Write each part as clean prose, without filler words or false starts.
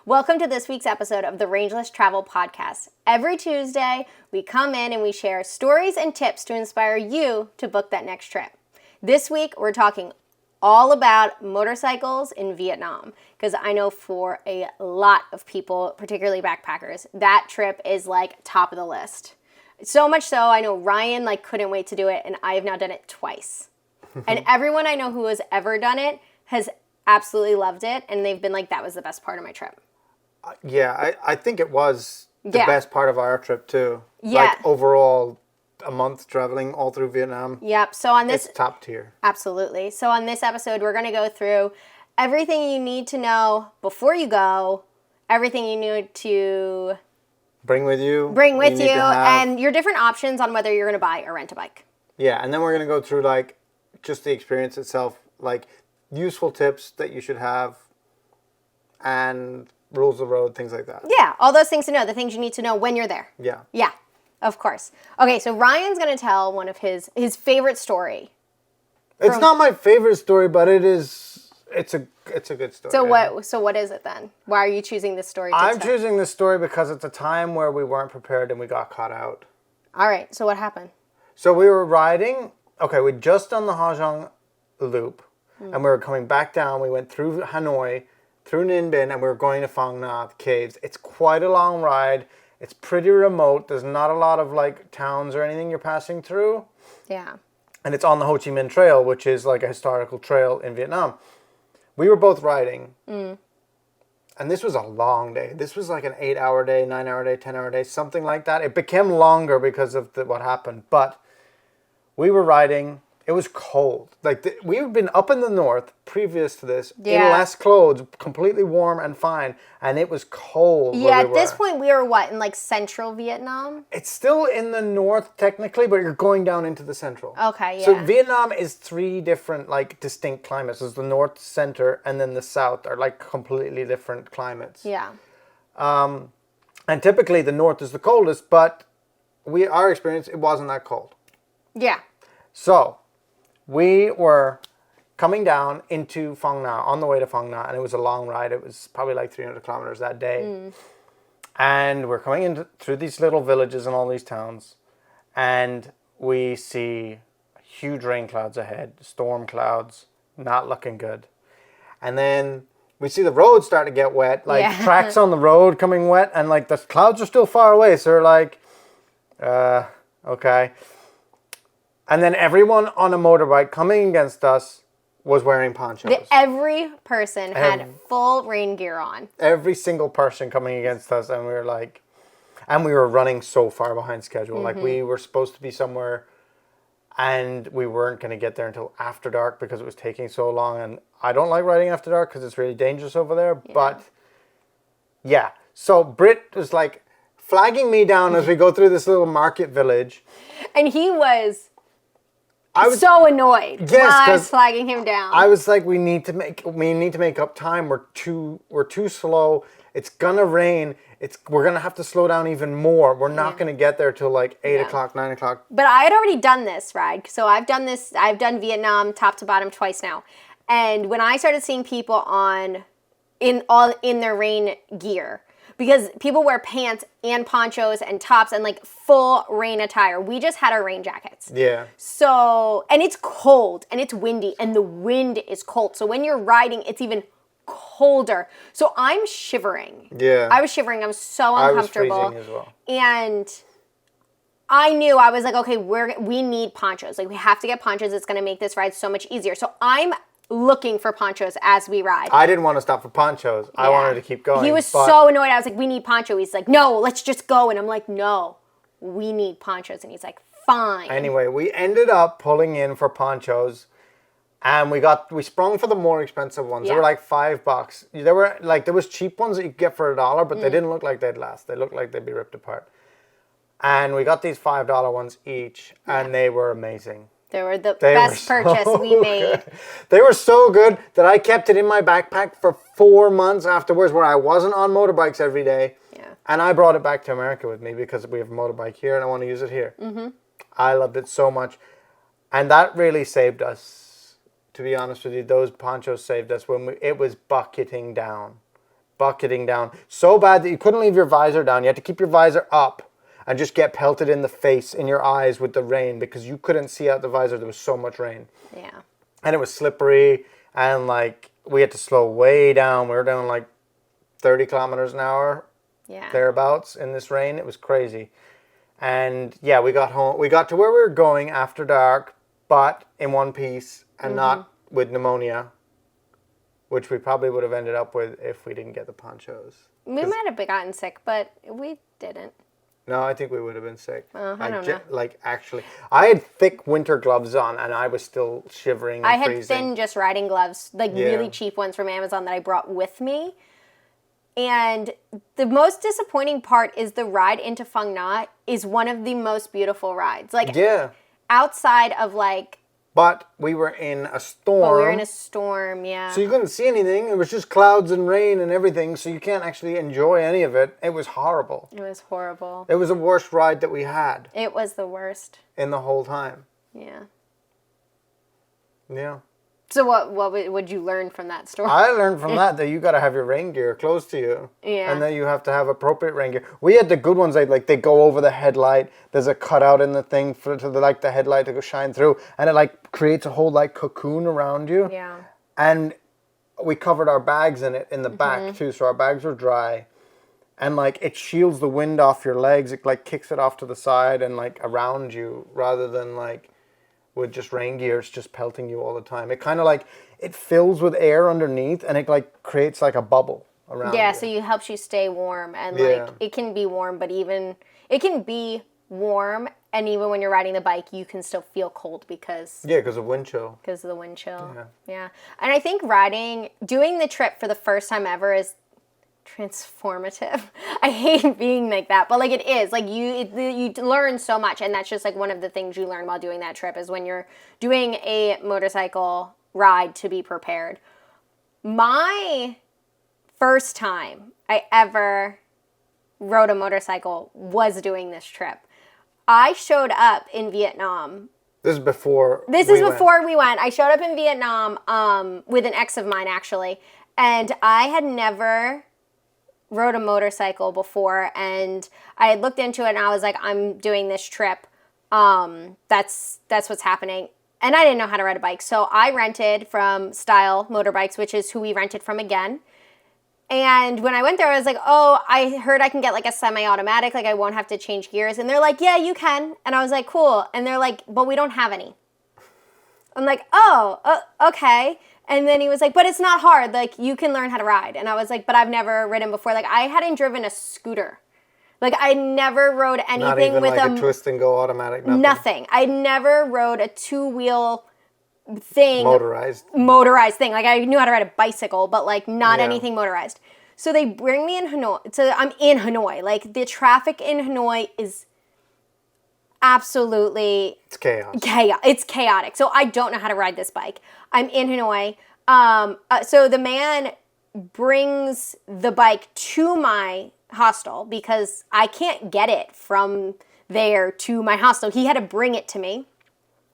Welcome to this week's episode of the Rangeless Travel Podcast. Every Tuesday, we come in and we share stories and tips to inspire you to book that next trip. This week, we're talking all about motorcycles in Vietnam, because I know for a lot of people, particularly backpackers, that trip is like top of the list. So much so, I know Ryan couldn't wait to do it, and I have now done it twice. And everyone I know who has ever done it has absolutely loved it, and they've been like, that was the best part of my trip. Yeah, I think it was the best part of our trip too. Yeah. Overall, a month traveling all through Vietnam. Yep. So on this... It's top tier. Absolutely. So on this episode, we're going to go through everything you need to know before you go, everything you need to... Bring with you, and your different options on whether you're going to buy or rent a bike. Yeah, and then we're going to go through just the experience itself, useful tips that you should have, and rules of the road, things like that. Yeah, all those things to know, the things you need to know when you're there. Yeah. Yeah, of course. Okay, so Ryan's going to tell one of his favorite story. It's not my favorite story, but it's a good story. So what is it then? Why are you choosing this story to tell? I'm choosing this story because it's a time where we weren't prepared and we got caught out. All right, so what happened? So we were riding, we'd just done the Ha Giang loop, and we were coming back down. We went through Hanoi, through Ninh Binh, and we were going to Phang Nga caves. It's quite a long ride. It's pretty remote. There's not a lot of towns or anything you're passing through. Yeah. And it's on the Ho Chi Minh Trail, which is a historical trail in Vietnam. We were both riding. And this was a long day. This was an 8-hour day, 9-hour day, 10-hour day, something like that. It became longer because of what happened. But we were riding. It was cold. We had been up in the north previous to this in less clothes, completely warm and fine, and it was cold. Yeah, at this point we were in central Vietnam? It's still in the north technically, but you're going down into the central. Okay, yeah. So Vietnam is 3 different distinct climates. There's the north, center, and then the south are completely different climates. Yeah. And typically the north is the coldest, but our experience, it wasn't that cold. Yeah. So we were coming down into Phang Nga, on the way to Phang Nga, and it was a long ride. It was probably 300 kilometers that day. And we're coming through these little villages and all these towns, and we see huge rain clouds ahead, storm clouds, not looking good. And then we see the road start to get wet, tracks on the road coming wet, and the clouds are still far away, so we're okay. And then everyone on a motorbike coming against us was wearing ponchos. Every person had full rain gear on. Every single person coming against us, and we were and we were running so far behind schedule. We were supposed to be somewhere, and we weren't going to get there until after dark because it was taking so long. And I don't like riding after dark because it's really dangerous over there. Yeah. But yeah, so Britt was flagging me down as we go through this little market village, and he was... I was so annoyed. Yes, while I was flagging him down. I was we need to make up time. We're too slow. It's gonna rain. We're gonna have to slow down even more. We're not gonna get there till 8 o'clock, 9 o'clock. But I had already done this ride, so I've done this. I've done Vietnam top to bottom twice now. And when I started seeing people in their rain gear, because people wear pants and ponchos and tops and full rain attire. We just had our rain jackets. Yeah. So, and it's cold and it's windy and the wind is cold. So when you're riding, it's even colder. So I'm shivering. Yeah. I was shivering. I was so uncomfortable. I was freezing as well. And I knew, I was okay, we need ponchos. We have to get ponchos. It's going to make this ride so much easier. So I'm looking for ponchos as we ride. I didn't want to stop for ponchos. Yeah. I wanted to keep going. He was so annoyed. I was we need poncho. He's no, let's just go. And I'm no, we need ponchos. And he's fine. Anyway, we ended up pulling in for ponchos, and we sprung for the more expensive ones. Yeah. They were $5. There were there was cheap ones that you could get for $1, but they didn't look like they'd last. They looked like they'd be ripped apart. And we got these $5 ones each, and they were amazing. They were the best purchase we made. Good. They were so good that I kept it in my backpack for 4 months afterwards, where I wasn't on motorbikes every day. Yeah. And I brought it back to America with me because we have a motorbike here and I want to use it here. Mm-hmm. I loved it so much. And that really saved us. To be honest with you, those ponchos saved us when it was bucketing down. bucketing down. So bad that you couldn't leave your visor down. You had to keep your visor up and just get pelted in the face, in your eyes with the rain because you couldn't see out the visor. There was so much rain. Yeah. And it was slippery and like we had to slow way down. We were down like 30 kilometers an hour. Yeah. Thereabouts in this rain. It was crazy. And yeah, we got home. We got to where we were going after dark, but in one piece and not with pneumonia, which we probably would have ended up with if we didn't get the ponchos. We might have gotten sick, but we didn't. No, I think we would have been sick. I don't know. Like, actually, I had thick winter gloves on, and I was still shivering and freezing. I had thin, just riding gloves, like really cheap ones from Amazon that I brought with me. And the most disappointing part is the ride into Phang Nga is one of the most beautiful rides. Like, outside of like... But we were in a storm. Oh, we were in a storm, yeah. So you couldn't see anything. It was just clouds and rain and everything. So you can't actually enjoy any of it. It was horrible. It was horrible. It was the worst ride that we had. It was the worst. In the whole time. Yeah. Yeah. So what would you learn from that story? I learned from that you got to have your rain gear close to you. Yeah. And then you have to have appropriate rain gear. We had the good ones, like they go over the headlight. There's a cutout in the thing for the headlight to go shine through, and it like creates a whole like cocoon around you. Yeah. And we covered our bags in it in the back too, so our bags were dry. And like it shields the wind off your legs. It like kicks it off to the side and like around you, rather than like with just rain gear, it's just pelting you all the time. It kind of like, it fills with air underneath and it like creates like a bubble around you. So it helps you stay warm. And like, it can be warm, but it can be warm. And even when you're riding the bike, you can still feel cold because... Yeah, because of wind chill. Because of the wind chill. Yeah. And I think doing the trip for the first time ever is transformative. I hate being like that, but like it is. Like you learn so much, and that's just like one of the things you learn while doing that trip is when you're doing a motorcycle ride to be prepared. My first time I ever rode a motorcycle was doing this trip. I showed up in Vietnam. This is before we went. I showed up in Vietnam with an ex of mine, actually, and I had never rode a motorcycle before, and I had looked into it and I was like, I'm doing this trip. That's what's happening. And I didn't know how to ride a bike. So I rented from Style Motorbikes, which is who we rented from again. And when I went there, I was like, oh, I heard I can get like a semi-automatic, like I won't have to change gears. And they're like, yeah, you can. And I was like, cool. And they're like, but we don't have any. I'm like, oh, okay. And then he was like, but it's not hard. Like, you can learn how to ride. And I was like, but I've never ridden before. Like, I hadn't driven a scooter. Like, I never rode anything not even with like a twist and go automatic, nothing. I never rode a two-wheel thing. Motorized thing. Like, I knew how to ride a bicycle, but, like, not anything motorized. So they bring me in Hanoi. So I'm in Hanoi. Like, the traffic in Hanoi is absolutely... It's chaos. It's chaotic. So I don't know how to ride this bike. I'm in Hanoi. So the man brings the bike to my hostel because I can't get it from there to my hostel. He had to bring it to me.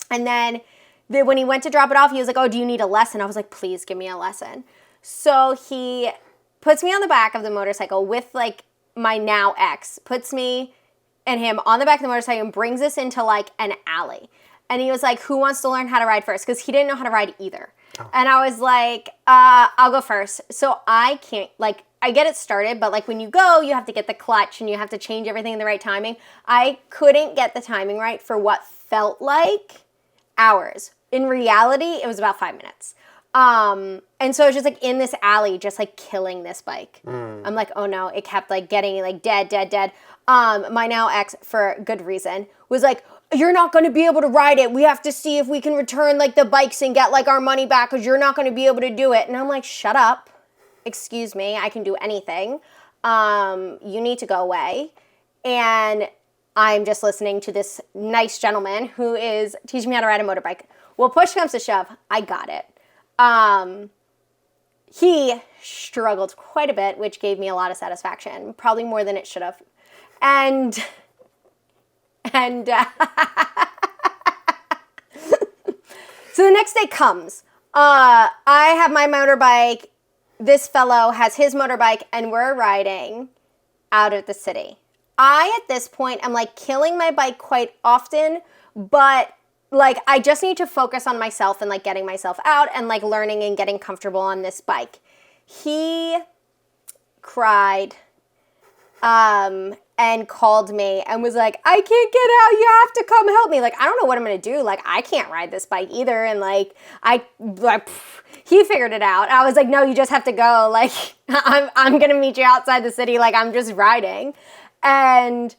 And then when he went to drop it off, he was like, oh, do you need a lesson? I was like, please give me a lesson. So he puts me on the back of the motorcycle with like my now ex, puts me and him on the back of the motorcycle and brings us into like an alley. And he was like, who wants to learn how to ride first? Because he didn't know how to ride either. Oh. And I was like, I'll go first. So I can't, like, I get it started, but like when you go, you have to get the clutch and you have to change everything in the right timing. I couldn't get the timing right for what felt like hours. In reality, it was about 5 minutes. And so I was just like in this alley, just like killing this bike. I'm like, oh no, it kept like getting like dead. My now ex, for good reason, was like, you're not going to be able to ride it. We have to see if we can return like the bikes and get like our money back because you're not going to be able to do it. And I'm like, shut up. Excuse me. I can do anything. You need to go away. And I'm just listening to this nice gentleman who is teaching me how to ride a motorbike. Well, push comes to shove. I got it. He struggled quite a bit, which gave me a lot of satisfaction, probably more than it should have. And so the next day comes. I have my motorbike this fellow has his motorbike and we're riding out of the city. I, at this point, am like killing my bike quite often, but like I just need to focus on myself and like getting myself out and like learning and getting comfortable on this bike. He cried and called me and was like, I can't get out, you have to come help me. Like, I don't know what I'm gonna do. Like, I can't ride this bike either. And like, he figured it out. I was like, no, you just have to go. Like, I'm gonna meet you outside the city. Like, I'm just riding. And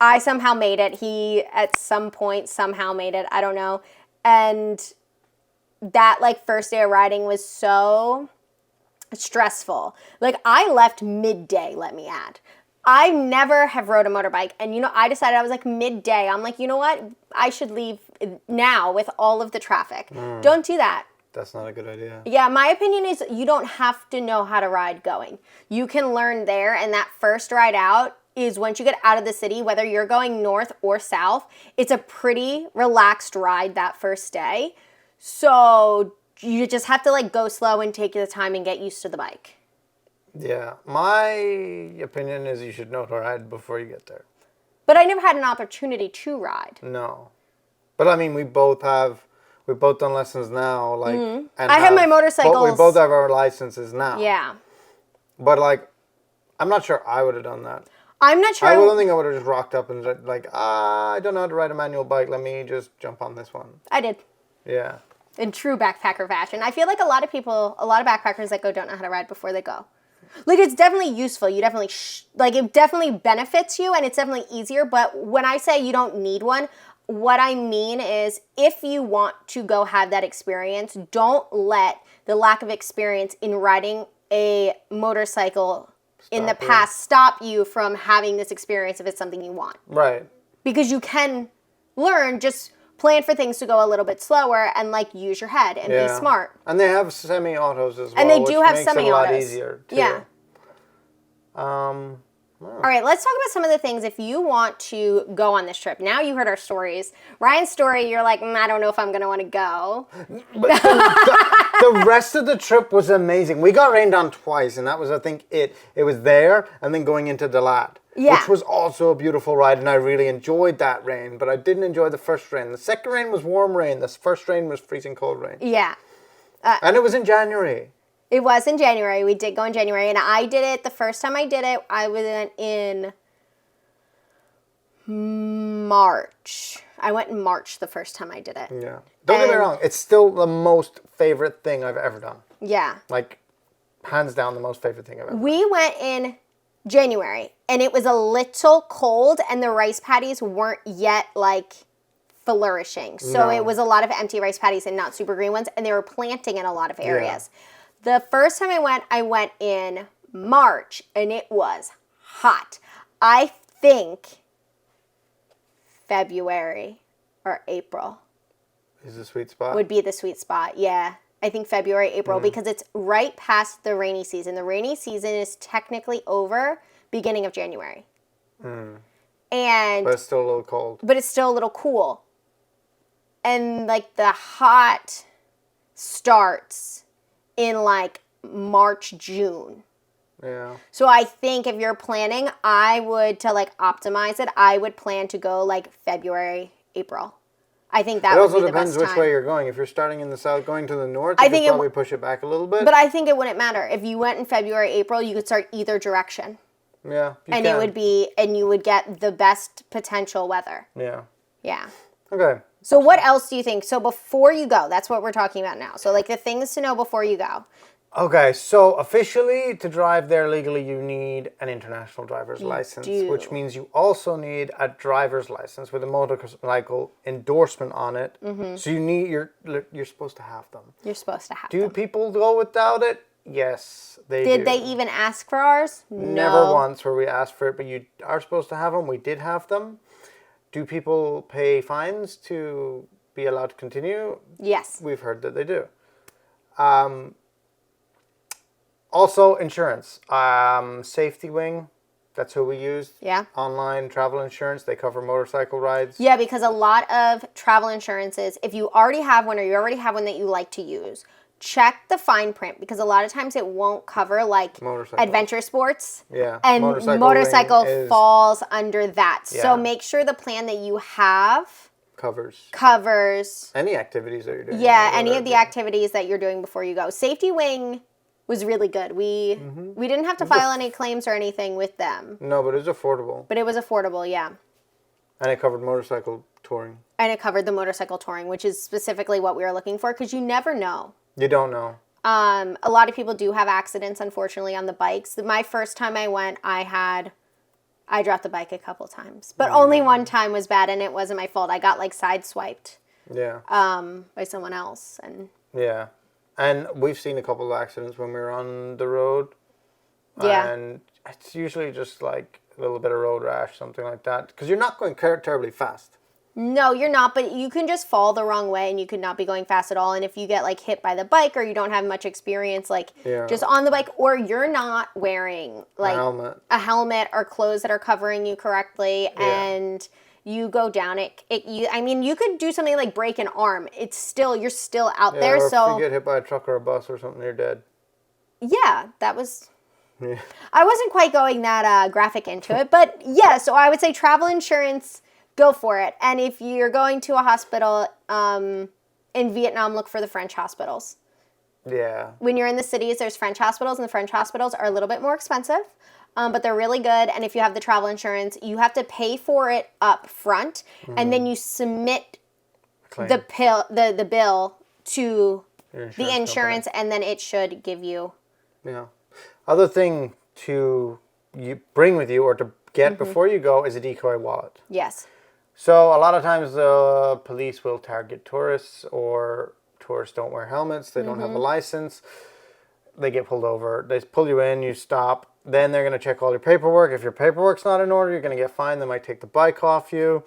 I somehow made it. He, at some point, somehow made it. I don't know. And that, like, first day of riding was so stressful. Like, I left midday, let me add. I never have rode a motorbike. And, you know, I decided, I was like, midday. I'm like, you know what? I should leave now with all of the traffic. Don't do that. That's not a good idea. Yeah, my opinion is you don't have to know how to ride going. You can learn there, and that first ride out is once you get out of the city, whether you're going north or south, it's a pretty relaxed ride that first day. So you just have to like go slow and take the time and get used to the bike. Yeah, my opinion is you should know to ride before you get there. But I never had an opportunity to ride. No. But I mean, we've both done lessons now, like, and I have my motorcycles. We both have our licenses now. Yeah. But like, I'm not sure I would have done that. I'm not sure. I don't think I would have just rocked up and said, like, I don't know how to ride a manual bike. Let me just jump on this one. I did. Yeah. In true backpacker fashion. I feel like a lot of backpackers that go don't know how to ride before they go. Like, it's definitely useful. You definitely, it definitely benefits you and it's definitely easier. But when I say you don't need one, what I mean is if you want to go have that experience, don't let the lack of experience in riding a motorcycle in the past stop you from having this experience if it's something you want. Right. Because you can learn, just plan for things to go a little bit slower and like use your head and be smart. And they have semi-autos as well. And they do have which semi-autos. makes it a lot easier too. Yeah. All right, let's talk about some of the things if you want to go on this trip. Now you heard our stories. Ryan's story, you're like, I don't know if I'm going to want to go. But the rest of the trip was amazing. We got rained on twice, and that was, I think, it. It was there, and then going into Dalat, which was also a beautiful ride, and I really enjoyed that rain, but I didn't enjoy the first rain. The second rain was warm rain. The first rain was freezing cold rain. Yeah. And it was in January. It was in January. We did go in January, and I did it. The first time I did it, I went in March. I went in March the first time I did it. Yeah. Don't get me wrong. It's still the most favorite thing I've ever done. Yeah. Like, hands down, the most favorite thing I've ever done. We went in January, and it was a little cold, and the rice paddies weren't yet, like, flourishing. So it was a lot of empty rice paddies and not super green ones, and they were planting in a lot of areas. Yeah. The first time I went in March, and it was hot. I think February or April is the sweet spot. Would be the sweet spot, yeah. I think February, April, because it's right past the rainy season. The rainy season is technically over beginning of January. And but it's still a little cold. But it's still a little cool. And, like, the hot starts in, like, March, June. Yeah. So I think if you're planning, to optimize it, I would plan to go, like, February, April. I think that would be the best time. It also depends which way you're going. If you're starting in the south, going to the north, you could probably push it back a little bit. But I think it wouldn't matter. If you went in February, April, you could start either direction. Yeah, and you would get the best potential weather. Yeah. Yeah. Okay. So what else do you think? So before you go, that's what we're talking about now. So, like, the things to know before you go. Okay, so officially to drive there legally, you need an international driver's license, which means you also need a driver's license with a motorcycle endorsement on it. Mm-hmm. So you're supposed to have them. You're supposed to have them. Do people go without it? Yes, they do. Did they even ask for ours? No. Never once where we asked for it, but you are supposed to have them. We did have them. Do people pay fines to be allowed to continue? Yes. We've heard that they do. Also, insurance. Safety Wing, that's who we used. Yeah. Online travel insurance. They cover motorcycle rides. Yeah, because a lot of travel insurances, if you already have one or you already have one that you like to use, check the fine print because a lot of times it won't cover like Motorcycle. adventure sports. Yeah. And motorcycle falls under that. Yeah. So make sure the plan that you have covers any activities that you're doing. Yeah, any of the activities that you're doing before you go. Safety Wing was really good. We didn't have to file any claims or anything with them. No, but it was affordable. But it was affordable, yeah. And it covered motorcycle touring. And it covered the motorcycle touring, which is specifically what we were looking for because you never know. You don't know. A lot of people do have accidents, unfortunately, on the bikes. My first time I went, I dropped the bike a couple times. But only one time was bad, and it wasn't my fault. I got, like, sideswiped. Yeah. By someone else. Yeah. And we've seen a couple of accidents when we were on the road. Yeah. And it's usually just, like, a little bit of road rash, something like that. Because you're not going terribly fast. No, you're not, but you can just fall the wrong way and you could not be going fast at all. And if you get like hit by the bike or you don't have much experience, like just on the bike, or you're not wearing like a helmet or clothes that are covering you correctly and you go down you could do something like break an arm. You're still out there. Or so if you get hit by a truck or a bus or something, you're dead. Yeah, that was... Yeah. I wasn't quite going that graphic into it, but yeah, so I would say travel insurance... Go for it. And if you're going to a hospital in Vietnam, look for the French hospitals. Yeah. When you're in the cities, there's French hospitals, and the French hospitals are a little bit more expensive, but they're really good. And if you have the travel insurance, you have to pay for it up front, and then you submit the bill to the insurance, and then it should give you. Yeah. Other thing to bring with you or to get before you go is a decoy wallet. Yes. So a lot of times the police will target tourists, or tourists don't wear helmets, they don't have a license, they get pulled over, they pull you in, you stop, then they're going to check all your paperwork. If your paperwork's not in order, you're going to get fined, they might take the bike off you.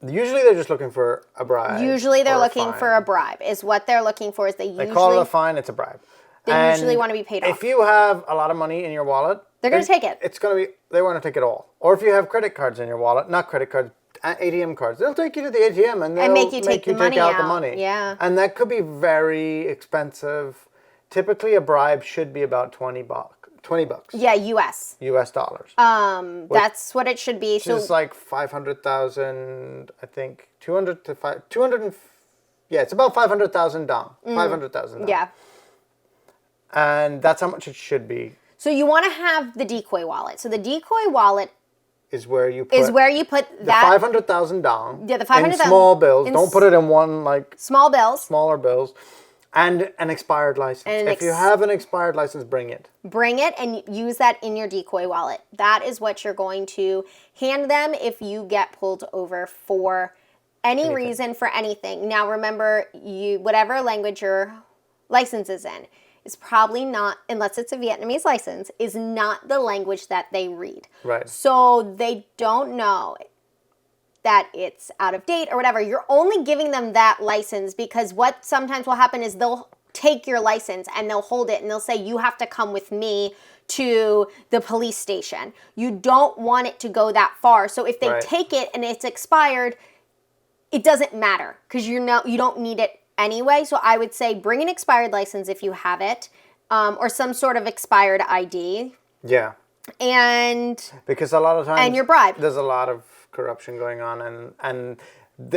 Usually they're just looking for a bribe. Usually they're looking for a bribe, is what they're looking for. They call it a fine, it's a bribe. They usually want to be paid off. If you have a lot of money in your wallet, they're going to take it. They want to take it all. Or if you have credit cards in your wallet, not credit cards, ATM cards, they'll take you to the ATM and they'll make you take out the money. Yeah. And that could be very expensive. Typically a bribe should be about $20. Yeah, US dollars. That's what it should be. So it's like 500,000, I think 200 yeah, it's about 500,000 down. 500,000 down. Yeah. And that's how much it should be. So you want to have the decoy wallet. So the decoy wallet is where you put that the 500,000 down. Yeah, the 500,000 in small bills. Don't put it in one like smaller bills, and an expired license. If you have an expired license, bring it. Bring it and use that in your decoy wallet. That is what you're going to hand them if you get pulled over for any reason for anything. Now remember, whatever language your license is in. Is probably not, unless it's a Vietnamese license, is not the language that they read. Right. So they don't know that it's out of date or whatever. You're only giving them that license because what sometimes will happen is they'll take your license and they'll hold it and they'll say, you have to come with me to the police station. You don't want it to go that far. So if they take it and it's expired, it doesn't matter because you don't need it anyway. So I would say bring an expired license if you have it, or some sort of expired ID. Yeah. And because a lot of times your bribe. There's a lot of corruption going on, and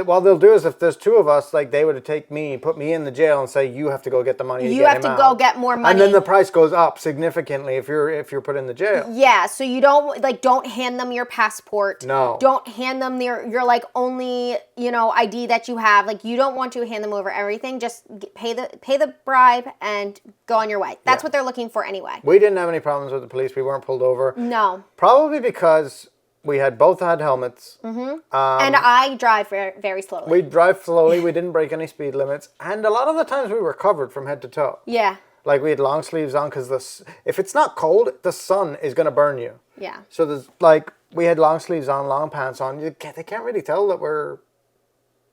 what they'll do is if there's two of us, like they would put me in the jail and say you have to go get the money. You have to go get more money, and then the price goes up significantly if you're put in the jail. Yeah, so you don't hand them your passport. No. Don't hand them your like only ID that you have. Like you don't want to hand them over everything. Just pay the bribe and go on your way. That's what they're looking for anyway. We didn't have any problems with the police. We weren't pulled over. No. Probably because we both had helmets. Mm-hmm. And I drive very, very slowly. We drive slowly. We didn't break any speed limits. And a lot of the times we were covered from head to toe. Yeah. Like we had long sleeves on because if it's not cold, the sun is going to burn you. Yeah. So we had long sleeves on, long pants on. They can't really tell that we're,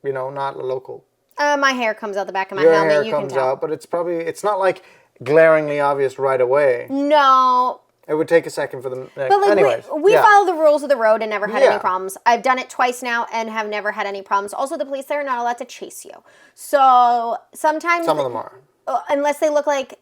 not local. My hair comes out the back of my helmet. Your hair comes out, but it's not like glaringly obvious right away. No. It would take a second for them. But anyways, we follow the rules of the road and never had any problems. I've done it twice now and have never had any problems. Also, the police there are not allowed to chase you. So sometimes... Some of them are. unless they look like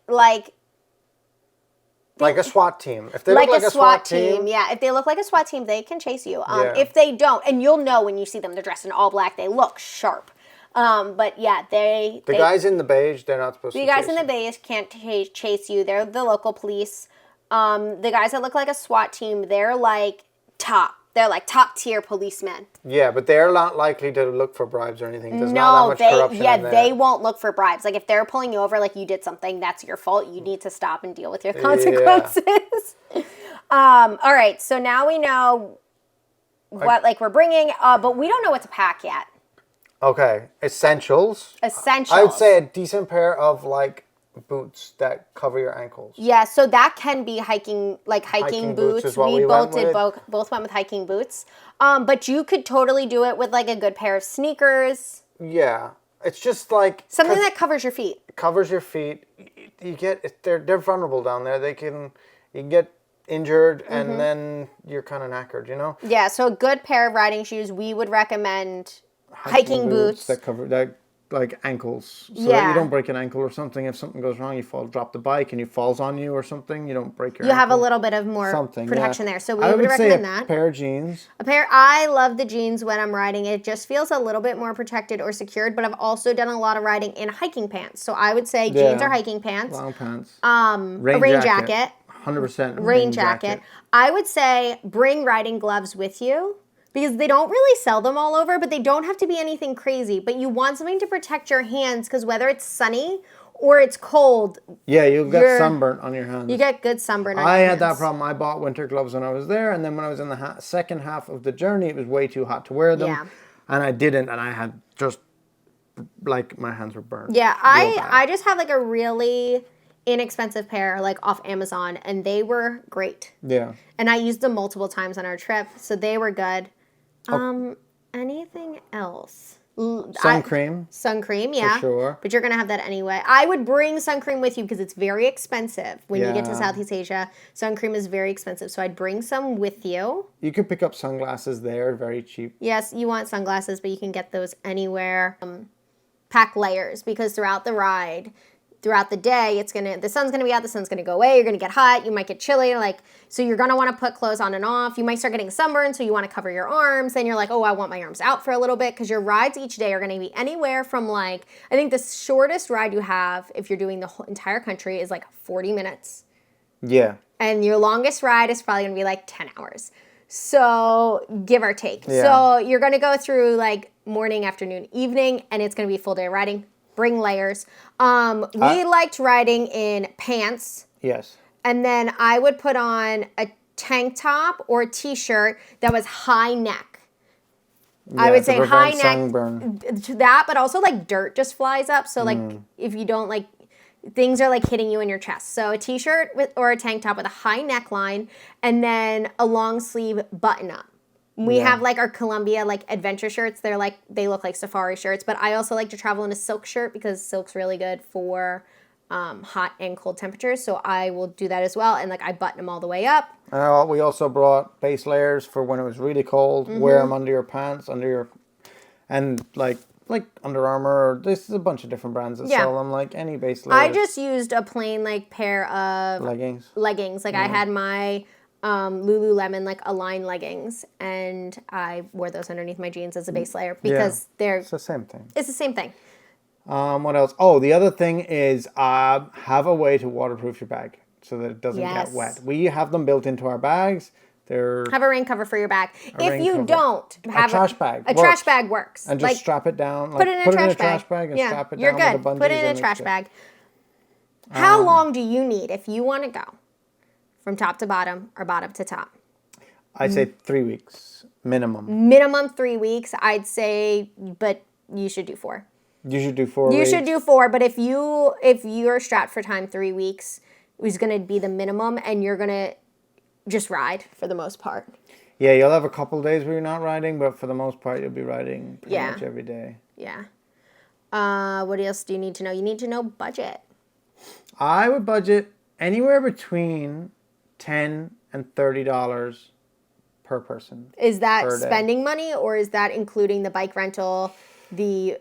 a SWAT team. If they like look like a SWAT team, yeah. If they look like a SWAT team, they can chase you. Yeah. If they don't, and you'll know when you see them, they're dressed in all black. They look sharp. But yeah, the guys in the beige, they're not supposed to. The guys in the beige can't chase you. They're the local police. The guys that look like a SWAT team, they're like top. They're like top tier policemen. Yeah, but they're not likely to look for bribes or anything. There's not that much corruption in there. They won't look for bribes. Like if they're pulling you over, like you did something, that's your fault. You need to stop and deal with your consequences. Yeah. All right, so now we know what we're bringing, but we don't know what to pack yet. Okay, essentials. I would say a decent pair of boots that cover your ankles. Yeah, so that can be hiking boots. Is what we both went with hiking boots. But you could totally do it with a good pair of sneakers. Yeah, it's just something that covers your feet. Covers your feet. They're vulnerable down there. You can get injured and then you're kind of knackered, Yeah, so a good pair of riding shoes. We would recommend hiking boots that cover ankles, so that you don't break an ankle or something. If something goes wrong, drop the bike and it falls on you or something, you don't break your ankle. Have a little bit of more protection there. So we would recommend that. A pair of jeans. I love the jeans when I'm riding. It just feels a little bit more protected or secured, but I've also done a lot of riding in hiking pants. So I would say jeans or hiking pants. Long pants. A rain jacket. 100% rain jacket. I would say bring riding gloves with you. Because they don't really sell them all over, but they don't have to be anything crazy. But you want something to protect your hands because whether it's sunny or it's cold. Yeah, you'll get sunburnt on your hands. You get good sunburn on your hands. I had that problem. I bought winter gloves when I was there. And then when I was in the second half of the journey, it was way too hot to wear them. Yeah. And I didn't. And I had just, my hands were burnt. Yeah, I just have a really inexpensive pair off Amazon. And they were great. Yeah. And I used them multiple times on our trip. So they were good. Anything else? Sun cream. Sun cream, yeah. For sure. But you're going to have that anyway. I would bring sun cream with you because it's very expensive when you get to Southeast Asia. Sun cream is very expensive, so I'd bring some with you. You could pick up sunglasses there, very cheap. Yes, you want sunglasses, but you can get those anywhere. Pack layers because throughout the ride, throughout the day, the sun's gonna be out, the sun's gonna go away, you're gonna get hot, you might get chilly, so you're gonna wanna put clothes on and off. You might start getting sunburned, so you wanna cover your arms. Then you're like, oh, I want my arms out for a little bit, because your rides each day are gonna be anywhere from I think the shortest ride you have, if you're doing the whole entire country, is 40 minutes. Yeah. And your longest ride is probably gonna be 10 hours. So, give or take. Yeah. So, you're gonna go through morning, afternoon, evening, and it's gonna be a full day of riding. Bring layers. We liked riding in pants. Yes. And then I would put on a tank top or a T-shirt that was high neck. Yeah, I would say high neck. Sunburn. That, but also dirt just flies up. So if you don't things are hitting you in your chest. So a T-shirt or a tank top with a high neckline and then a long sleeve button up. We have our Columbia adventure shirts. They look like safari shirts, but I also like to travel in a silk shirt because silk's really good for hot and cold temperatures. So I will do that as well, and I button them all the way up. We also brought base layers for when it was really cold. Mm-hmm. Wear them under your pants, and Under Armour. Or this is a bunch of different brands that sell them. Any base layers. I just used a plain pair of leggings. I had my Lululemon Align leggings, and I wore those underneath my jeans as a base layer because it's the same thing. It's the same thing. What else? Oh, the other thing is have a way to waterproof your bag so that it doesn't get wet. We have them built into our bags. Have a rain cover for your bag. If you don't have a trash bag, trash bag works. And just strap it down. Put it in a trash bag and strap it you're down good. with a bungee. Put it in a trash bag. How long do you need if you want to go from top to bottom or bottom to top? I'd say 3 weeks minimum. Minimum 3 weeks, I'd say, but you should do 4. You should do 4 weeks. You should do 4, but if you're strapped for time, 3 weeks is going to be the minimum, and you're going to just ride for the most part. Yeah, you'll have a couple days where you're not riding, but for the most part, you'll be riding pretty much every day. Yeah. What else do you need to know? You need to know budget. I would budget anywhere between $10 and $30 per person. Is that spending money, or is that including the bike rental,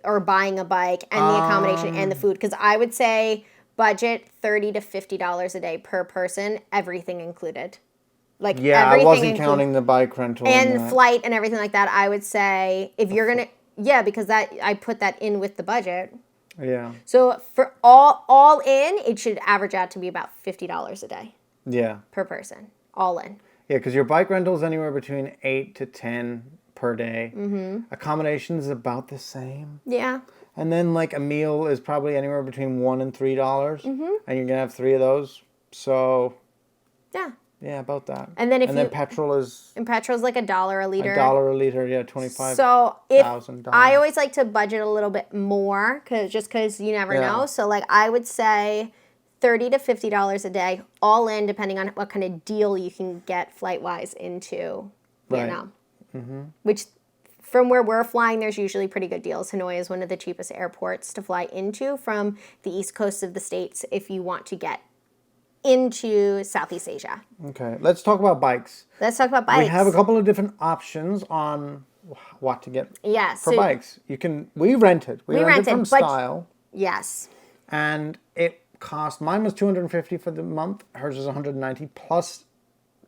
or buying a bike and the accommodation and the food? Because I would say budget $30 to $50 a day per person, everything included. Like Yeah, everything I wasn't counting the bike rental and flight and everything like that. I would say if you're gonna, because that I put that in with the budget. Yeah. So for all in, it should average out to be about $50 a day. Yeah. Per person, all in. Yeah, because your bike rental is anywhere between 8 to 10 per day. Accommodation is about the same. Yeah. And then like a meal is probably anywhere between $1 and $3, and you're gonna have 3 of those. So. Yeah. Yeah, about that. And then petrol is. And petrol's like $1 a liter. $1 a liter, yeah, $25,000. So I always like to budget a little bit more, because you never know. So like I would say $30 to $50 a day, all in, depending on what kind of deal you can get flight wise into Vietnam. Which, from where we're flying, there's usually pretty good deals. Hanoi is one of the cheapest airports to fly into from the east coast of the States if you want to get into Southeast Asia. Okay, let's talk about bikes. Let's talk about bikes. We have a couple of different options on what to get for bikes. We rented. We rented from Style. Yes. And it cost, mine was $250 for the month. Hers is $190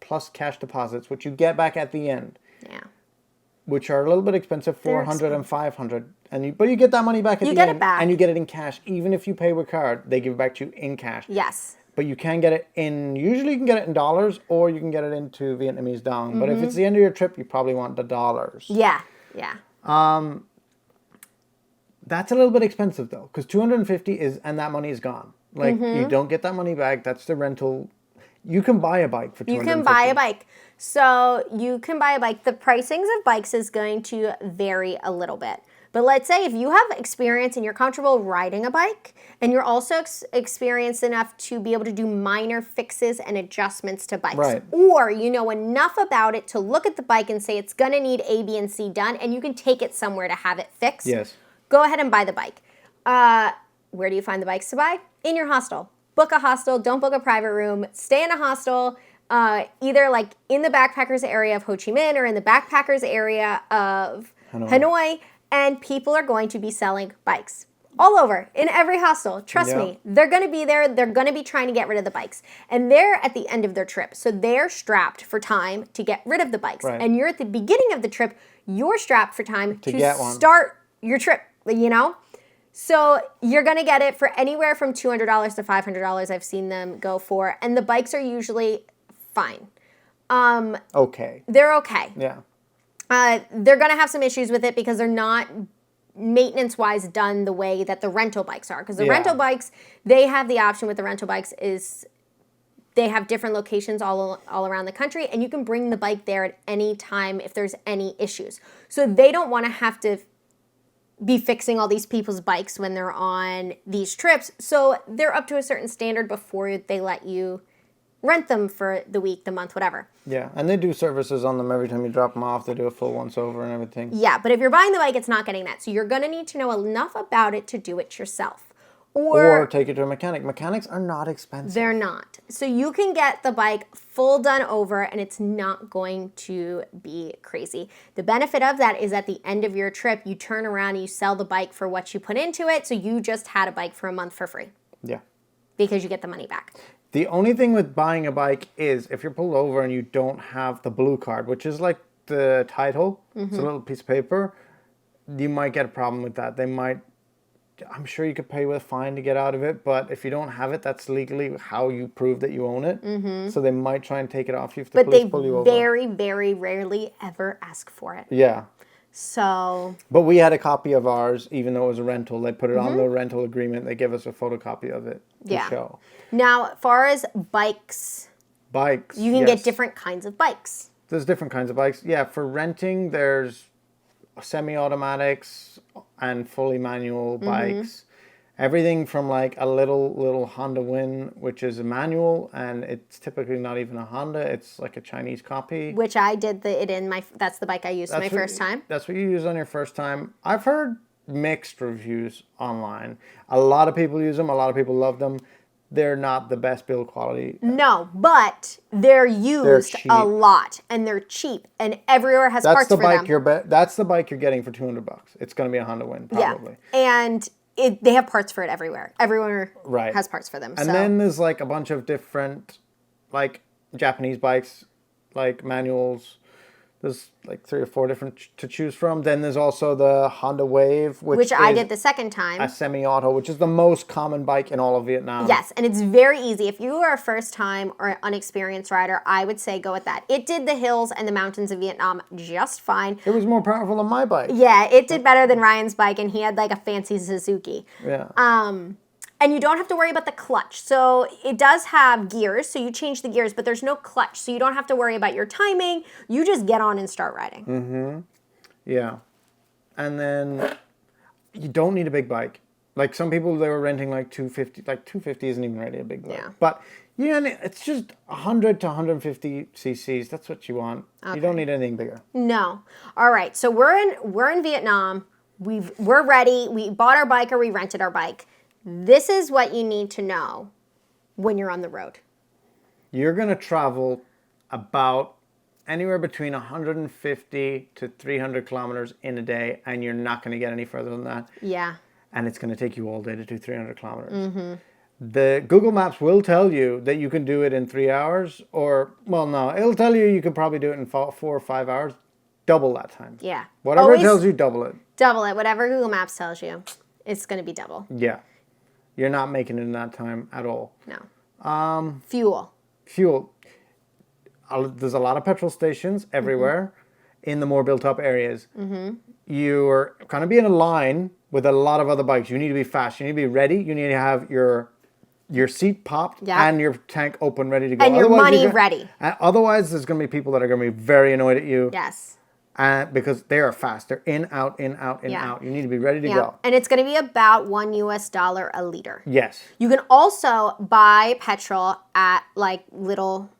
plus cash deposits, which you get back at the end. Yeah. Which are a little bit expensive, $400 and $500. But you get that money back at the end. You get it back. And you get it in cash. Even if you pay with card, they give it back to you in cash. Yes. But you can get it usually you can get it in dollars, or you can get it into Vietnamese dong. But if it's the end of your trip, you probably want the dollars. Yeah. That's a little bit expensive though, because $250 and that money is gone. Like you don't get that money back. That's the rental. You can buy a bike for $250. You can buy a bike. So you can buy a bike. The pricings of bikes is going to vary a little bit. But let's say if you have experience and you're comfortable riding a bike, and you're also experienced enough to be able to do minor fixes and adjustments to bikes, or you know enough about it to look at the bike and say it's going to need A, B, and C done, and you can take it somewhere to have it fixed, go ahead and buy the bike. Where do you find the bikes to buy? In your hostel. Book a hostel. Don't book a private room. Stay in a hostel, either like in the backpackers area of Ho Chi Minh or in the backpackers area of Hanoi. And people are going to be selling bikes all over, in every hostel. Trust me, they're going to be there. They're going to be trying to get rid of the bikes. And they're at the end of their trip. So they're strapped for time to get rid of the bikes. Right. And you're at the beginning of the trip. You're strapped for time to start your trip, you know? So you're going to get it for anywhere from $200 to $500. I've seen them go for. And the bikes are usually fine. Okay. They're okay. Yeah. They're going to have some issues with it because they're not maintenance-wise done the way that the rental bikes are. Because the rental bikes, they have the option with the rental bikes is they have different locations all around the country, and you can bring the bike there at any time if there's any issues. So they don't want to have to be fixing all these people's bikes when they're on these trips. So they're up to a certain standard before they let you rent them for the week, the month, whatever. Yeah, and they do services on them every time you drop them off. They do a full once-over and everything. Yeah, but if you're buying the bike, it's not getting that. So you're going to need to know enough about it to do it yourself. Or take it to a mechanic. Mechanics are not expensive. They're not. So you can get the bike full done over, and it's not going to be crazy. The benefit of that is at the end of your trip, you turn around and you sell the bike for what you put into it. So you just had a bike for a month for free. Yeah. Because you get the money back. The only thing with buying a bike is if you're pulled over and you don't have the blue card, which is like the title, it's a little piece of paper, you might get a problem with that. I'm sure you could pay with a fine to get out of it, but if you don't have it, that's legally how you prove that you own it. So they might try and take it off you if the police pull you over. But they very, very rarely ever ask for it. Yeah. So. But we had a copy of ours, even though it was a rental. They put it on the rental agreement. They give us a photocopy of it to show. Now, as far as bikes, you can get different kinds of bikes. There's different kinds of bikes. Yeah, for renting, there's semi-automatics and fully manual bikes. Everything from like a little Honda Win, which is a manual, and it's typically not even a Honda. It's like a Chinese copy. Which I did that's the bike I used my first time. That's what you use on your first time. I've heard mixed reviews online. A lot of people use them. A lot of people love them. They're not the best build quality. No, but they're used a lot, and they're cheap, and everywhere has parts for them. That's the bike you're getting for $200. It's going to be a Honda Win, probably. Yeah, and they have parts for it everywhere. Everywhere Right. has parts for them. And so. then there's like a bunch of different, like Japanese bikes, like manuals. There's like 3 or 4 different to choose from. Then there's also the Honda Wave, which I did the second a time. semi-auto, which is the most common bike in all of Vietnam. Yes, and it's very easy. If you are a first-time or unexperienced rider, I would say go with that. It did the hills and the mountains of Vietnam just fine. It was more powerful than my bike. Yeah, it did better than Ryan's bike, and he had like a fancy Suzuki. Yeah. And you don't have to worry about the clutch. So it does have gears, so you change the gears, but there's no clutch, so you don't have to worry about your timing. You just get on and start riding. Mm-hmm. Yeah. And then you don't need a big bike. Like some people, they were renting like 250. Like 250 isn't even really a big bike. Yeah. But yeah, it's just 100 to 150 cc's. That's what you want. Okay. You don't need anything bigger. No. All right. So we're in Vietnam. We're ready. We bought our bike or we rented our bike. This is what you need to know when you're on the road. You're going to travel about anywhere between 150 to 300 kilometers in a day, and you're not going to get any further than that. Yeah. And it's going to take you all day to do 300 kilometers. Mm-hmm. The Google Maps will tell you that you can do it in 3 hours, or, well, no, it'll tell you you could probably do it in 4 or 5 hours. Double that time. Yeah. Whatever it tells you, double it. Double it. Whatever Google Maps tells you, it's going to be double. Yeah. You're not making it in that time at all. No. Fuel. There's a lot of petrol stations everywhere in the more built-up areas. Mm-hmm. You're going to be in a line with a lot of other bikes. You need to be fast. You need to be ready. You need to have your seat popped and your tank open, ready to go. And your money ready. Otherwise, there's going to be people that are going to be very annoyed at you. Yes. Because they are fast. They're in, out, in, out, in, out. You need to be ready to go. And it's going to be about $1 a liter. Yes. You can also buy petrol at like little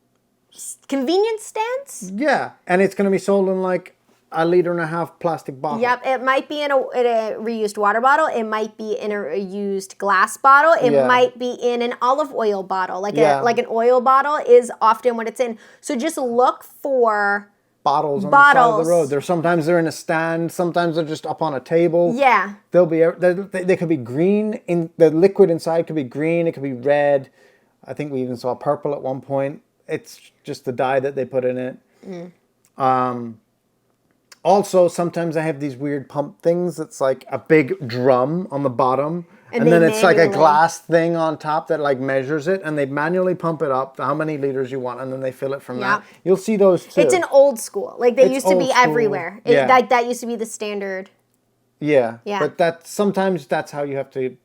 convenience stands. Yeah. And it's going to be sold in like 1.5 liter plastic bottle. Yep. It might be in a reused water bottle. It might be in a used glass bottle. It might be in an olive oil bottle. Like an oil bottle is often what it's in. So just look for bottles on the side of the road. Sometimes they're in a stand. Sometimes they're just up on a table. Yeah. They could be green. The liquid inside could be green. It could be red. I think we even saw purple at one point. It's just the dye that they put in it. Mm. Also, sometimes I have these weird pump things. It's like a big drum on the bottom. And then it's like a glass thing on top that like measures it, and they manually pump it up how many liters you want, and then they fill it from that. You'll see those too. It's an old school. Like they used to be everywhere. That used to be the standard. Yeah. But sometimes that's how you have to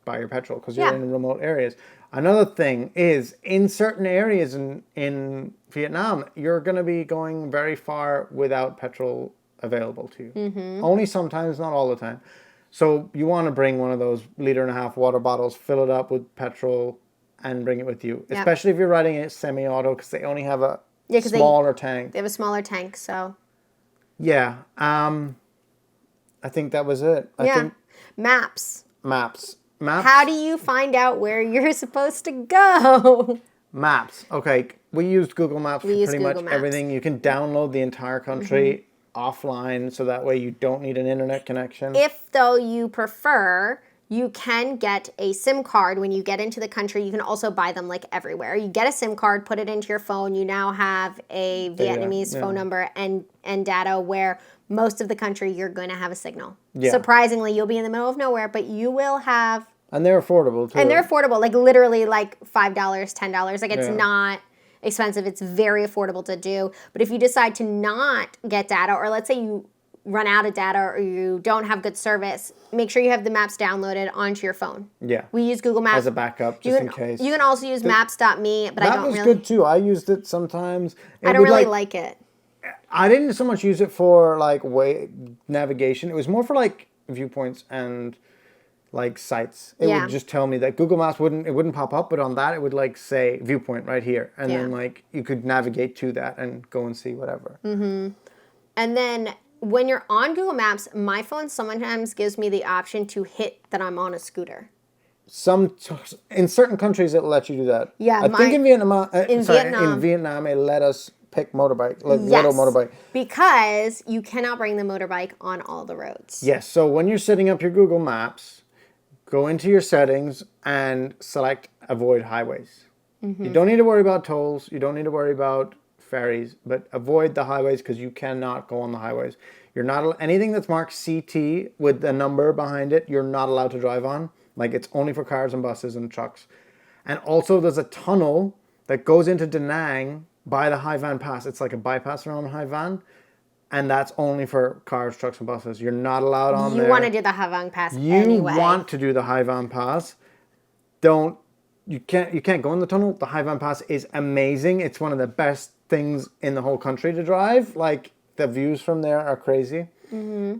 buy your petrol because you're in remote areas. Another thing is in certain areas in Vietnam, you're going to be going very far without petrol available to you. Mm-hmm. Only sometimes, not all the time. So you want to bring one of those 1.5 liter water bottles, fill it up with petrol, and bring it with you. Yep. Especially if you're riding a semi-auto, because they only have a smaller tank. They have a smaller tank, so. Yeah. I think that was it. I think Maps. How do you find out where you're supposed to go? Maps. Okay. We used Google Maps for pretty much everything. You can download the entire country offline, so that way you don't need an internet connection. If, though, you prefer, you can get a SIM card when you get into the country. You can also buy them like everywhere. You get a SIM card, put it into your phone. You now have a Vietnamese phone number and data where most of the country you're going to have a signal. Yeah. Surprisingly, you'll be in the middle of nowhere, but you will have... And they're affordable, too. And they're affordable, like literally like $5, $10. Like it's not expensive. It's very affordable to do. But if you decide to not get data, or let's say you run out of data or you don't have good service, make sure you have the maps downloaded onto your phone. Yeah. We use Google Maps. As a backup, just in case. You can also use maps.me, but I don't really... That was good, too. I used it sometimes. I don't really like it. I didn't so much use it for, like, navigation. It was more for, like, viewpoints and... like sites. It would just tell me that Google Maps wouldn't pop up, but on that it would like say viewpoint right here. And then like you could navigate to that and go and see whatever. Mm-hmm. And then when you're on Google Maps, my phone sometimes gives me the option to hit that I'm on a scooter. In certain countries it'll let you do that. Yeah. I think in Vietnam it let us pick motorbike, like little motorbike. Because you cannot bring the motorbike on all the roads. Yes. So when you're setting up your Google Maps, go into your settings and select avoid highways. You don't need to worry about tolls. You don't need to worry about ferries, but avoid the highways because you cannot go on the highways. You're not anything that's marked CT with a number behind it. You're not allowed to drive on. Like it's only for cars and buses and trucks. And also, there's a tunnel that goes into Da Nang by the Hai Van Pass. It's like a bypass around Hai Van, and that's only for cars, trucks, and buses. You're not allowed on there. You want to do the Hai Van Pass You want to do the Hai Van Pass. You can't go in the tunnel. The Hai Van Pass is amazing. It's one of the best things in the whole country to drive. Like the views from there are crazy. Mm-hmm.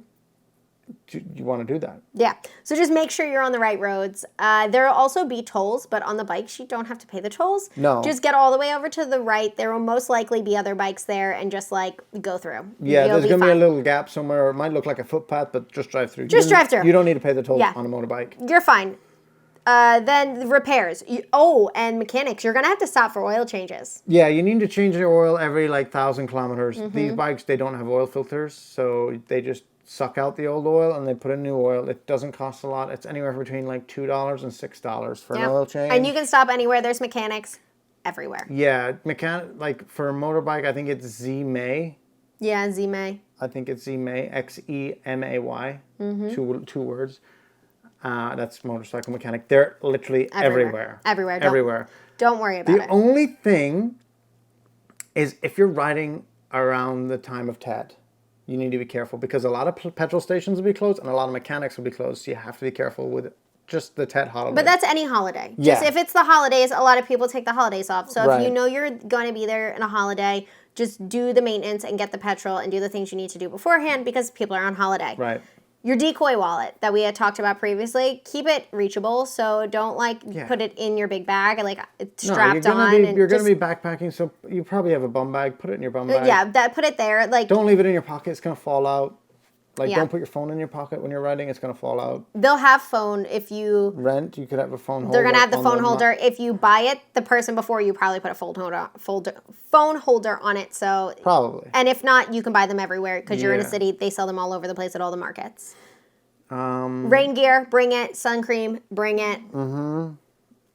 You want to do that. Yeah. So just make sure you're on the right roads. There will also be tolls, but on the bikes, you don't have to pay the tolls. No. Just get all the way over to the right. There will most likely be other bikes there and just like go through. Yeah, there's going to be a little gap somewhere. It might look like a footpath, but just drive through. Drive through. You don't need to pay the toll on a motorbike. You're fine. Then repairs. And mechanics. You're going to have to stop for oil changes. Yeah, you need to change your oil every 1,000 kilometers. These bikes, they don't have oil filters, so they just suck out the old oil and they put in new oil. It doesn't cost a lot. It's anywhere between $2 and $6 for an oil change. And you can stop anywhere. There's mechanics everywhere. Yeah, for a motorbike, I think it's Z-May. Yeah, Z-May. I think it's Z-May, Xemay, two words. That's motorcycle mechanic. They're literally everywhere. Everywhere. Don't worry about it. The only thing is if you're riding around the time of Tet, you need to be careful because a lot of petrol stations will be closed and a lot of mechanics will be closed. So you have to be careful with just the Tet holiday. But that's any holiday. Yeah. Just if it's the holidays, a lot of people take the holidays off. So if you know you're going to be there in a holiday, just do the maintenance and get the petrol and do the things you need to do beforehand because people are on holiday. Right. Your decoy wallet that we had talked about previously, keep it reachable. So don't put it in your big bag, it's strapped on. You're going to be backpacking, so you probably have a bum bag. Put it in your bum bag. Yeah, put it there. Don't leave it in your pocket. It's going to fall out. Don't put your phone in your pocket when you're riding. It's going to fall out. They'll have phone if you rent. You could have a phone holder. They're going to have the phone holder. If you buy it, the person before you probably put a phone holder on it. So probably. And if not, you can buy them everywhere because you're in a city. They sell them all over the place at all the markets. Rain gear, bring it. Sun cream, bring it. Mm-hmm.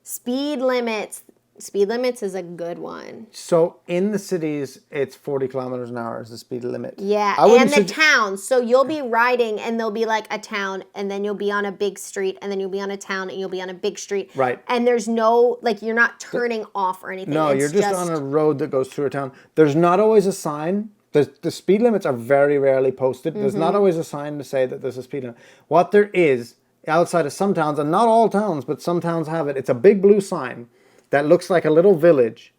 Speed limits. Speed limits is a good one. So in the cities, it's 40 kilometers an hour is the speed limit. Yeah, and the towns. So you'll be riding and there'll be a town and then you'll be on a big street and then you'll be on a town and you'll be on a big street. Right. And there's no, you're not turning off or anything. No, you're just on a road that goes through a town. There's not always a sign. The speed limits are very rarely posted. There's not always a sign to say that there's a speed limit. What there is, outside of some towns, and not all towns, but some towns have it, it's a big blue sign that looks like a little village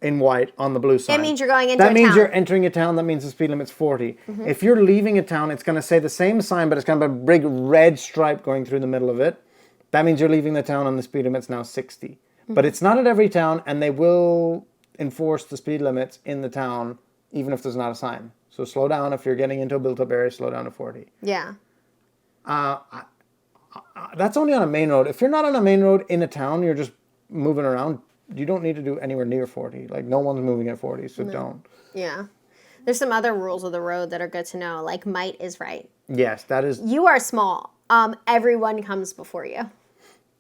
in white on the blue sign. It means you're going into a town. That means you're entering a town. That means the speed limit's 40. Mm-hmm. If you're leaving a town, it's going to say the same sign, but it's going to have a big red stripe going through the middle of it. That means you're leaving the town and the speed limit's now 60. Mm-hmm. But it's not at every town, and they will enforce the speed limits in the town, even if there's not a sign. So slow down. If you're getting into a built-up area, slow down to 40. Yeah. That's only on a main road. If you're not on a main road in a town, you're just moving around, you don't need to do anywhere near 40. No one's moving at 40, so don't. Yeah. There's some other rules of the road that are good to know, might is right. Yes, that is. You are small. Everyone comes before you.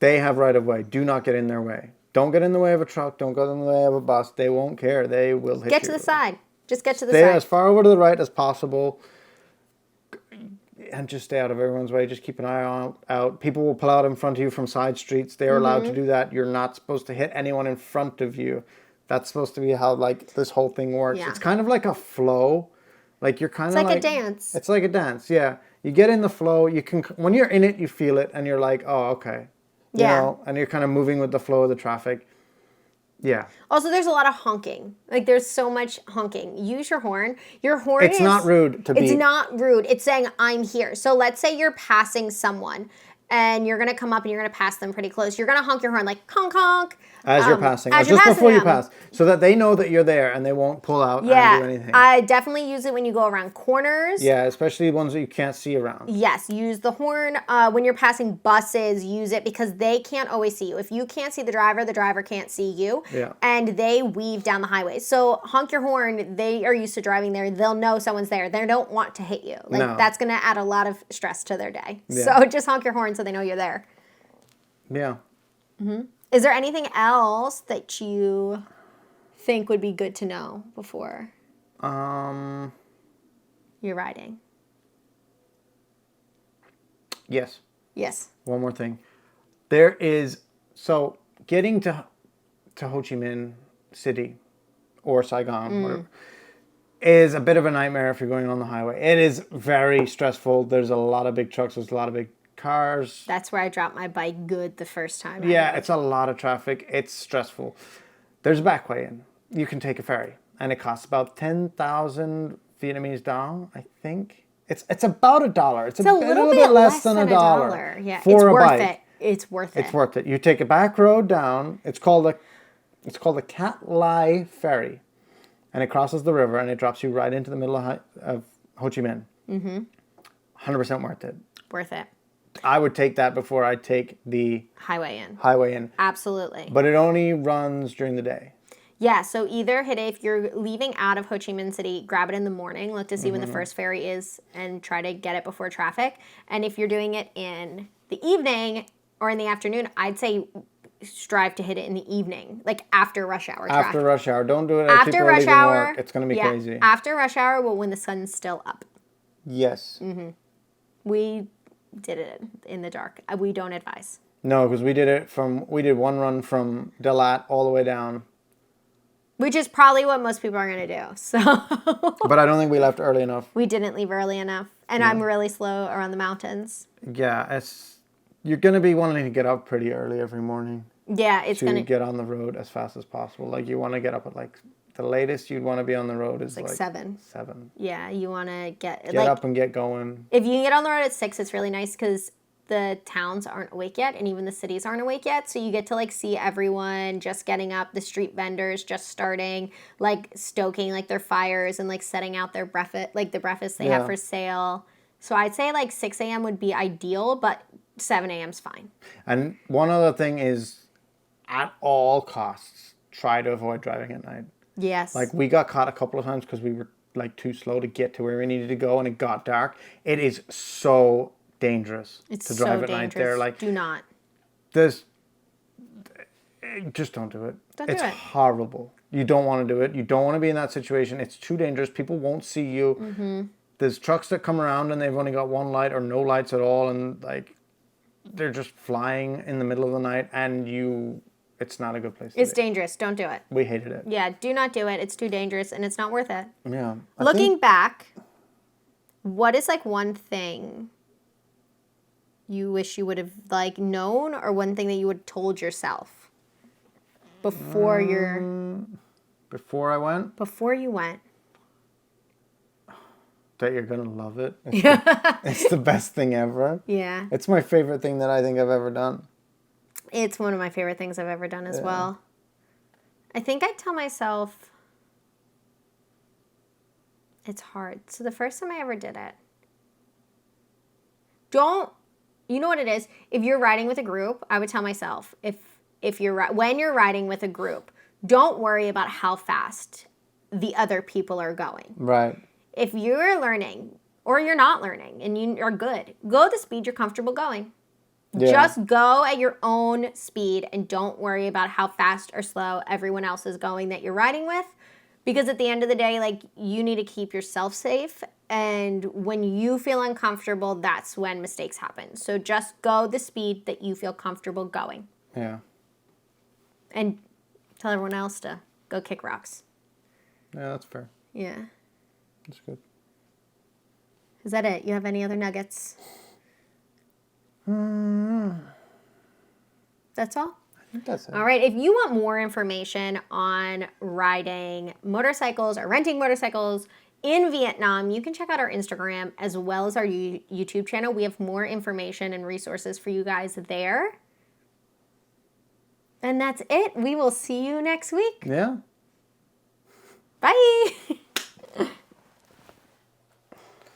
They have right of way. Do not get in their way. Don't get in the way of a truck. Don't get in the way of a bus. They won't care. They will hit you. Get to the side. Just get to the side. Stay as far over to the right as possible. And just stay out of everyone's way. Just keep an eye out. People will pull out in front of you from side streets. They are allowed to do that. You're not supposed to hit anyone in front of you. That's supposed to be how this whole thing works. Yeah. It's kind of like a flow. You're kind of It's like a dance. It's like a dance, yeah. You get in the flow. You can when you're in it, you feel it, and you're like, oh, okay. You know, and you're kind of moving with the flow of the traffic. Yeah. Also, there's a lot of honking. There's so much honking. Use your horn. Your horn It's not rude to be. It's not rude. It's saying, I'm here. So let's say you're passing someone and you're going to come up and you're going to pass them pretty close. You're going to honk your horn honk, honk. As you're passing. Just before you pass. So that they know that you're there and they won't pull out and do anything. I definitely use it when you go around corners. Yeah, especially ones that you can't see around. Yes, use the horn. When you're passing buses, use it because they can't always see you. If you can't see the driver can't see you. Yeah. And they weave down the highway. So honk your horn. They are used to driving there. They'll know someone's there. They don't want to hit you. That's going to add a lot of stress to their day. Yeah. So just honk your horn so they know you're there. Yeah. Is there anything else that you think would be good to know before you're riding? Yes. Yes. One more thing. There is, so getting to Ho Chi Minh City or Saigon, whatever, is a bit of a nightmare if you're going on the highway. It is very stressful. There's a lot of big trucks. There's a lot of big cars. That's where I dropped my bike good the first time. Yeah, it's a lot of traffic. It's stressful. There's a back way in. You can take a ferry, and it costs about 10,000 Vietnamese dong, I think. It's about $1. It's a little bit less than $1. Yeah, for it's a worth bike. it. It's worth it. It's worth it. You take a back road down. It's called the Cat Lai Ferry, and it crosses the river and it drops you right into the middle of Ho Chi Minh. 100% worth it. Worth it. I would take that before I take the Highway in. Absolutely. But it only runs during the day. Yeah, so either hit it, if you're leaving out of Ho Chi Minh City, grab it in the morning, look to see when the first ferry is, and try to get it before traffic. And if you're doing it in the evening or in the afternoon, I'd say strive to hit it in the evening, like after rush hour traffic. After rush hour. Don't do it as After people are rush leaving hour, work. It's going to be crazy. After rush hour, well, when the sun's still up. Yes. We did it in the dark. We don't advise. No, because we did one run from Dalat all the way down. Which is probably what most people are going to do. So. But I don't think we left early enough. We didn't leave early enough. And I'm really slow around the mountains. Yeah, you're going to be wanting to get up pretty early every morning. Yeah, it's going to get on the road as fast as possible. Like you want to get up at like the latest you'd want to be on the road is like 7. 7. Yeah, you want to get up and get going. If you can get on the road at 6, it's really nice because the towns aren't awake yet and even the cities aren't awake yet. So you get to like see everyone just getting up, the street vendors just starting, like stoking like their fires and like setting out their breakfast, like the breakfast they have for sale. So I'd say like 6 a.m. would be ideal, but 7 a.m. is fine. And one other thing is, at all costs, try to avoid driving at night. Yes. Like we got caught a couple of times because we were like too slow to get to where we needed to go and it got dark. It is so dangerous to drive at night there. Like, do not. Just don't do it. It's horrible. You don't want to do it. You don't want to be in that situation. It's too dangerous. People won't see you. There's trucks that come around and they've only got one light or no lights at all, and like they're just flying in the middle of the night, and it's not a good place to It's be. dangerous. Don't do it. We hated it. Yeah, do not do it. It's too dangerous and it's not worth it. Yeah. Looking back, what is like one thing you wish you would have like known, or one thing that you would have told yourself before Before you went? That you're going to love it. It's the best thing ever. Yeah. It's my favorite thing that I think I've ever done. It's one of my favorite things I've ever done as well. I think I'd tell myself, it's hard. So the first time I ever did it, you know what it is? If you're riding with a group, I would tell myself, when you're riding with a group, don't worry about how fast the other people are going. Right. If you're learning or you're not learning and you are good, go the speed you're comfortable going. Yeah. Just go at your own speed and don't worry about how fast or slow everyone else is going that you're riding with. Because at the end of the day, like, you need to keep yourself safe. And when you feel uncomfortable, that's when mistakes happen. So just go the speed that you feel comfortable going. Yeah. And tell everyone else to go kick rocks. Yeah, that's fair. Yeah. That's good. Is that it? You have any other nuggets? That's all? I think that's it. All right. If you want more information on riding motorcycles or renting motorcycles in Vietnam, you can check out our Instagram as well as our YouTube channel. We have more information and resources for you guys there. And that's it. We will see you next week. Yeah. Bye.